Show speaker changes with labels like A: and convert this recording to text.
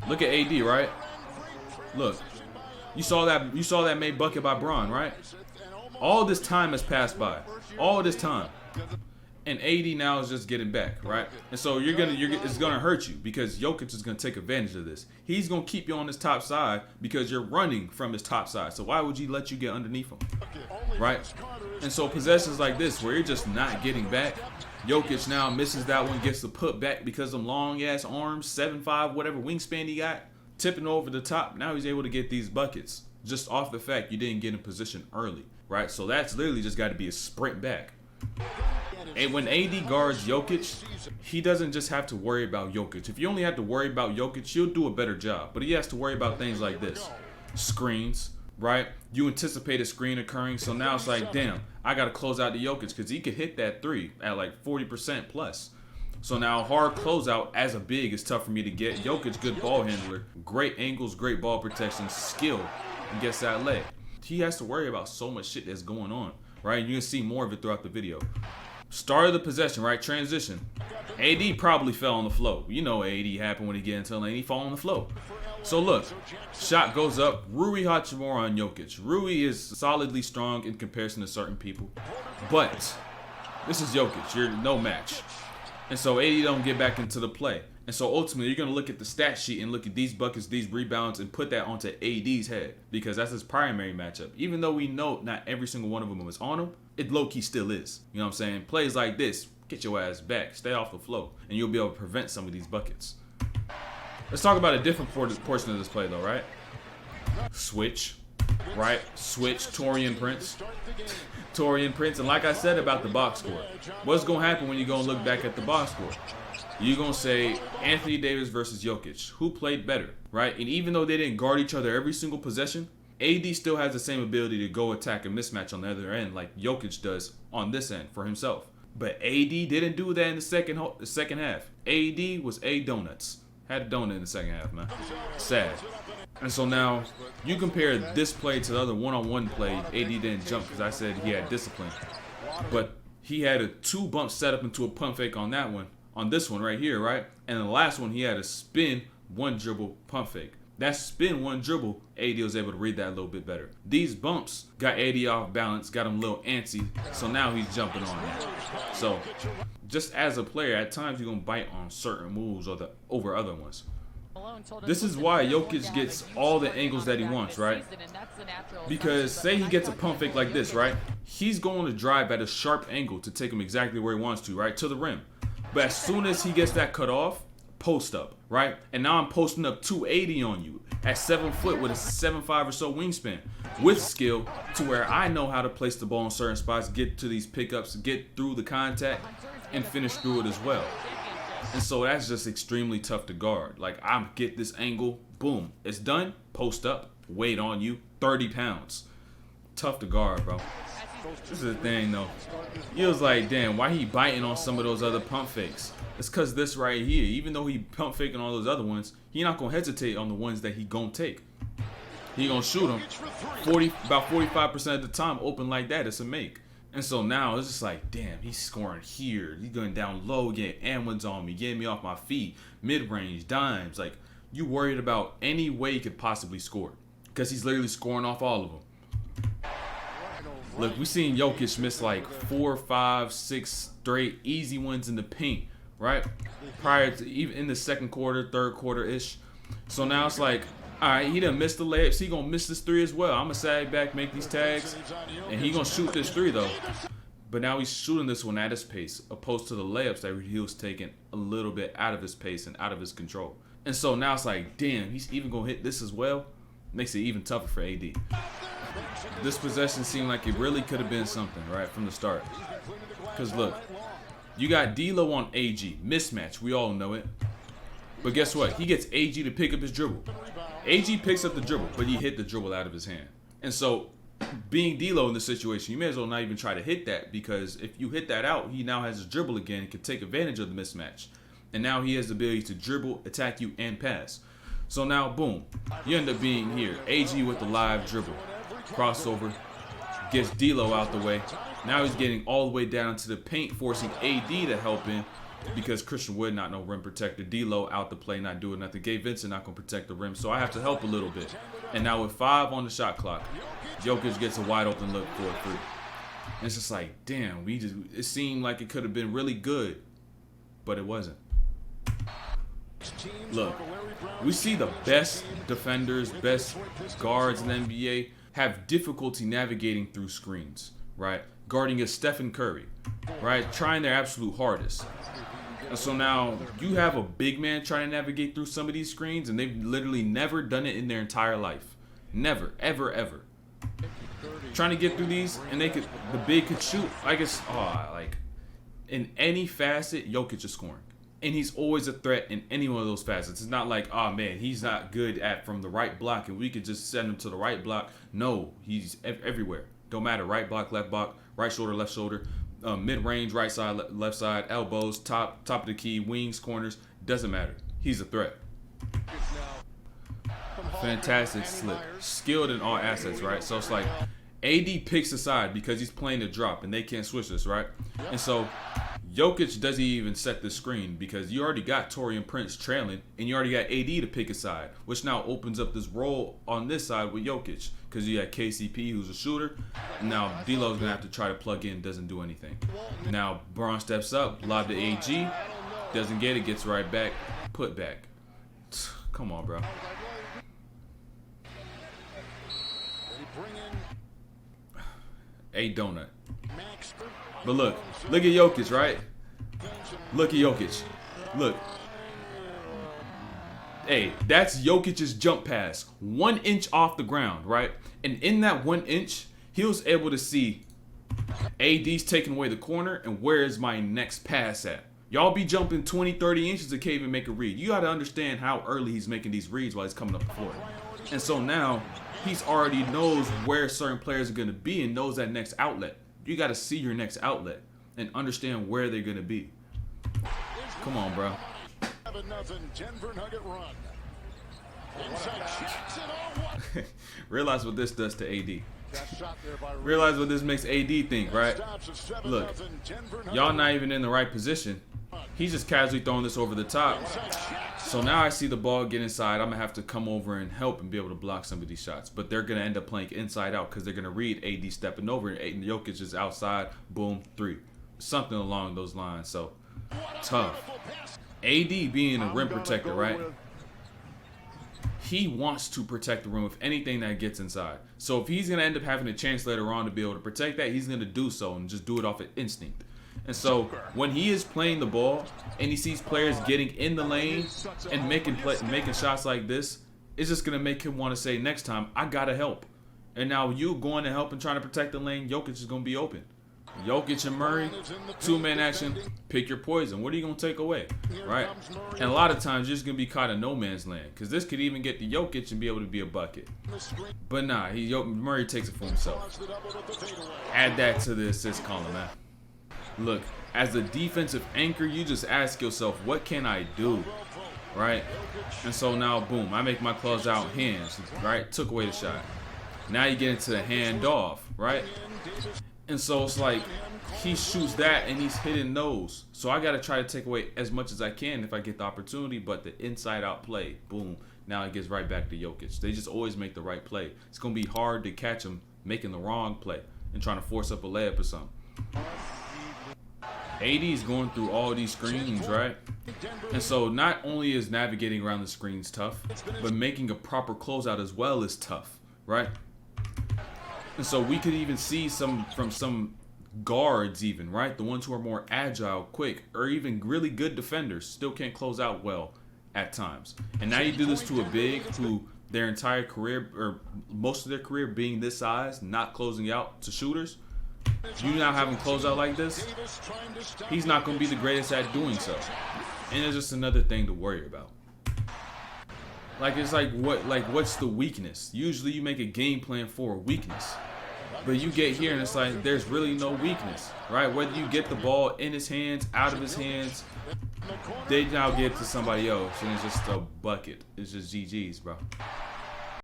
A: Look at AD, right? Look. You saw that made bucket by Braun, right? All this time has passed by. All this time. And AD now is just getting back, right? And so it's gonna hurt you because Jokic is gonna take advantage of this. He's gonna keep you on his top side because you're running from his top side. So why would he let you get underneath him, right? And so possessions like this where you're just not getting back, Jokic now misses that one, gets the put back because of long ass arms, 7'5", whatever wingspan he got, tipping over the top. Now he's able to get these buckets just off the fact you didn't get in position early, right? So that's literally just got to be a sprint back. And when AD guards Jokic, he doesn't just have to worry about Jokic. If you only have to worry about Jokic, he'll do a better job. But he has to worry about things like this. Screens, right? You anticipate a screen occurring, so now it's like, damn, I got to close out the Jokic because he could hit that three at like 40% plus. So now hard closeout as a big is tough for me to get. Jokic, good ball handler, great angles, great ball protection, skill, and gets that leg. He has to worry about so much shit that's going on, right? You can see more of it throughout the video. Start of the possession, right? Transition. AD probably fell on the flow. You know AD happened when he get into the lane. He fall on the flow. So look, shot goes up. Rui Hachimura on Jokic. Rui is solidly strong in comparison to certain people. But this is Jokic. You're no match. And so AD don't get back into the play. And so ultimately, you're going to look at the stat sheet and look at these buckets, these rebounds, and put that onto AD's head because that's his primary matchup. Even though we know not every single one of them is on him, it low-key still is. You know what I'm saying? Plays like this, get your ass back, stay off the flow, and you'll be able to prevent some of these buckets. Let's talk about a different portion of this play, though, right? Switch, right? Switch, Torian Prince. Torian Prince, and like I said about the box score, what's going to happen when you go and look back at the box score? You're going to say Anthony Davis versus Jokic. Who played better, right? And even though they didn't guard each other every single possession, AD still has the same ability to go attack a mismatch on the other end like Jokic does on this end for himself. But AD didn't do that in the second half. AD was A donuts. Had a donut in the second half, man. Sad. And so now you compare this play to the other one-on-one play. AD didn't jump because I said he had discipline. But he had a 2-bump setup into a pump fake on that one. On this one right here, right? And the last one, he had a spin, 1-dribble pump fake. That spin, 1-dribble, AD was able to read that a little bit better. These bumps got AD off balance, got him a little antsy, so now he's jumping on that. So, just as a player, at times you're going to bite on certain moves over other ones. This is why Jokic gets all the angles that he wants, right? Because say he gets a pump fake like this, right? He's going to drive at a sharp angle to take him exactly where he wants to, right? To the rim. But as soon as he gets that cut off, post up, right? And now I'm posting up 280 on you at 7 foot with a 7'5" or so wingspan with skill to where I know how to place the ball in certain spots, get to these pickups, get through the contact, and finish through it as well. And so that's just extremely tough to guard. Like, I get this angle, boom, it's done, post up, weight on you, 30 pounds. Tough to guard, bro. This is the thing, though. He was like, damn, why he biting on some of those other pump fakes? It's because this right here, even though he pump faking all those other ones, he not going to hesitate on the ones that he going to take. He going to shoot them about 45% of the time open like that. It's a make. And so now it's just like, damn, he's scoring here. He's going down low, getting and ones on me, getting me off my feet, mid-range, dimes. Like, you worried about any way he could possibly score because he's literally scoring off all of them. Look, we seen Jokic miss like 4, 5, 6 straight easy ones in the paint, right? Prior to even in the second quarter, third quarter-ish. So now it's like, all right, he done missed the layups. He gonna miss this 3 as well. I'm gonna sag back, make these tags, and he gonna shoot this 3 though. But now he's shooting this one at his pace, opposed to the layups that he was taking a little bit out of his pace and out of his control. And so now it's like, damn, he's even gonna hit this as well. Makes it even tougher for AD. This possession seemed like it really could have been something, right, from the start. Because look, you got D'Lo on AG. Mismatch, we all know it. But guess what? He gets AG to pick up his dribble. AG picks up the dribble, but he hit the dribble out of his hand. And so, being D'Lo in this situation, you may as well not even try to hit that, because if you hit that out, he now has his dribble again and can take advantage of the mismatch. And now he has the ability to dribble, attack you, and pass. So now, boom, you end up being here. AG with the live dribble. Crossover. Gets D'Lo out the way. Now he's getting all the way down to the paint, forcing AD to help in. because Christian Wood not no rim protector. D'Lo out the play, not doing nothing. Gabe Vincent not gonna protect the rim, so I have to help a little bit. And now with 5 on the shot clock, Jokic gets a wide open look for a 3. And it's just like, damn, it seemed like it could have been really good, but it wasn't. Look, we see the best defenders, best guards in the NBA have difficulty navigating through screens, right? Guarding is Stephen Curry, right? Trying their absolute hardest. And so now you have a big man trying to navigate through some of these screens, and they've literally never done it in their entire life. Never, ever, ever. Trying to get through these, and the big could shoot. Like in any facet, Jokic is scoring. And he's always a threat in any one of those facets. It's not like, oh man, he's not good at from the right block and we could just send him to the right block. No, he's everywhere. Don't matter, right block, left block, right shoulder, left shoulder, mid-range, right side, left side, elbows, top of the key, wings, corners. Doesn't matter. He's a threat. Fantastic slip. Skilled in all assets, right? So it's like AD picks a side because he's playing the drop and they can't switch this, right? And so Jokic doesn't even set the screen because you already got Taurean Prince trailing and you already got AD to pick a side, which now opens up this role on this side with Jokic because you got KCP who's a shooter. Now D'Lo's going to have to try to plug in, doesn't do anything. Now Braun steps up, lob to AG, doesn't get it, gets right back, put back. Come on, bro. A donut. But look at Jokic, right? Look at Jokic. Look. Hey, that's Jokic's jump pass. 1 inch off the ground, right? And in that 1 inch, he was able to see AD's taking away the corner and where is my next pass at? Y'all be jumping 20, 30 inches to can't even make a read. You got to understand how early he's making these reads while he's coming up the floor. And so now he's already knows where certain players are going to be and knows that next outlet. You got to see your next outlet and understand where they're going to be. Come on, bro. Realize what this does to AD. Realize what this makes AD think, right? Look, y'all not even in the right position. He's just casually throwing this over the top. So now I see the ball get inside. I'm going to have to come over and help and be able to block some of these shots. But they're going to end up playing inside out because they're going to read AD stepping over and Jokic is outside. Boom, 3. Something along those lines. So, tough. AD being a rim protector, right? He wants to protect the rim with anything that gets inside. So if he's going to end up having a chance later on to be able to protect that, he's going to do so and just do it off of instinct. And so when he is playing the ball and he sees players getting in the lane and making shots like this, it's just going to make him want to say next time, I got to help. And now you going to help and trying to protect the lane, Jokic is going to be open. Jokic and Murray, 2-man action, pick your poison. What are you going to take away, right? And a lot of times you're just going to be caught in no man's land because this could even get to Jokic and be able to be a bucket. But nah, Murray takes it for himself. Add that to the assist column, man. Look, as a defensive anchor, you just ask yourself, what can I do, right? And so now, boom, I make my closeout hands, right? Took away the shot. Now you get into the handoff, right? And so it's like he shoots that and he's hitting those. So I got to try to take away as much as I can if I get the opportunity. But the inside-out play, boom, now it gets right back to Jokic. They just always make the right play. It's going to be hard to catch him making the wrong play and trying to force up a layup or something. AD is going through all these screens, right? And so not only is navigating around the screens tough, but making a proper closeout as well is tough, right? And so we could even see some guards even, right? The ones who are more agile, quick, or even really good defenders still can't close out well at times. And now you do this to a big who their entire career, or most of their career being this size, not closing out to shooters. You now have him close out like this, he's not going to be the greatest at doing so. And it's just another thing to worry about. Like, it's like, what's the weakness? Usually you make a game plan for a weakness. But you get here and it's like, there's really no weakness, right? Whether you get the ball in his hands, out of his hands, they now get to somebody else and it's just a bucket. It's just GG's, bro.